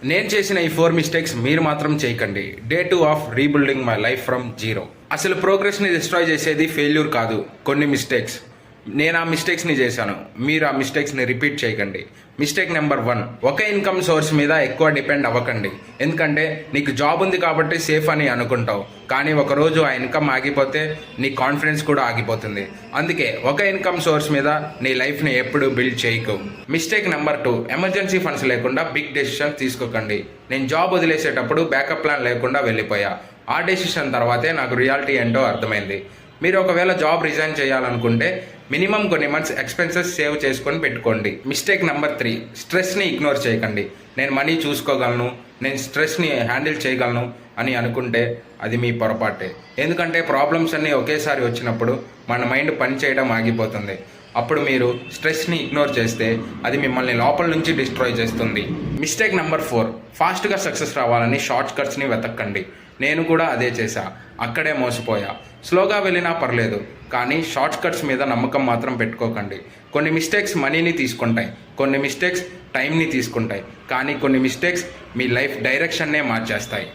నేను చేసిన ఈ 4 మిస్టేక్స్ మీరు మాత్రం చేయకండి. Day 2 of rebuilding my life from zero. అసలు ప్రోగ్రెస్ని డిస్ట్రాయ్ చేసేది ఫెయిల్యూర్ కాదు, కొన్ని మిస్టేక్స్. నేను ఆ మిస్టేక్స్ని చేశాను, మీరు ఆ మిస్టేక్స్ని రిపీట్ చేయకండి. మిస్టేక్ నెంబర్ 1, ఒక ఇన్కమ్ సోర్స్ మీద ఎక్కువ డిపెండ్ అవ్వకండి. ఎందుకంటే నీకు జాబ్ ఉంది కాబట్టి సేఫ్ అని అనుకుంటావు, కానీ ఒకరోజు ఆ ఇన్కమ్ ఆగిపోతే నీ కాన్ఫిడెన్స్ కూడా ఆగిపోతుంది. అందుకే ఒక ఇన్కమ్ సోర్స్ మీద నీ లైఫ్ని ఎప్పుడు బిల్డ్ చేయకు. మిస్టేక్ నెంబర్ 2, ఎమర్జెన్సీ ఫండ్స్ లేకుండా బిగ్ డెసిషన్ తీసుకోకండి. నేను జాబ్ వదిలేసేటప్పుడు బ్యాకప్ ప్లాన్ లేకుండా వెళ్ళిపోయా. ఆ డెసిషన్ తర్వాతే నాకు రియాలిటీ ఏంటో అర్థమైంది. మీరు ఒకవేళ జాబ్ రిజైన్ చేయాలనుకుంటే మినిమం కొన్ని మంత్స్ ఎక్స్పెన్సెస్ సేవ్ చేసుకొని పెట్టుకోండి. మిస్టేక్ నెంబర్ 3, స్ట్రెస్ని ఇగ్నోర్ చేయకండి. నేను మనీ చూసుకోగలను, నేను స్ట్రెస్ని హ్యాండిల్ చేయగలను అని అనుకుంటే అది మీ పొరపాటే. ఎందుకంటే ప్రాబ్లమ్స్ అన్నీ ఒకేసారి వచ్చినప్పుడు మన మైండ్ పని చేయడం ఆగిపోతుంది. అప్పుడు మీరు స్ట్రెస్ని ఇగ్నోర్ చేస్తే అది మిమ్మల్ని లోపల నుంచి డిస్ట్రాయ్ చేస్తుంది. మిస్టేక్ నెంబర్ 4, ఫాస్ట్గా సక్సెస్ రావాలని షార్ట్ కట్స్ని వెతక్కండి. నేను కూడా అదే చేశా, అక్కడే మోసపోయా. స్లోగా వెళ్ళినా పర్లేదు, కానీ షార్ట్ కట్స్ మీద నమ్మకం మాత్రం పెట్టుకోకండి. కొన్ని మిస్టేక్స్ మనీని తీసుకుంటాయి, కొన్ని మిస్టేక్స్ టైంని తీసుకుంటాయి, కానీ కొన్ని మిస్టేక్స్ మీ లైఫ్ డైరెక్షన్నే మార్చేస్తాయి.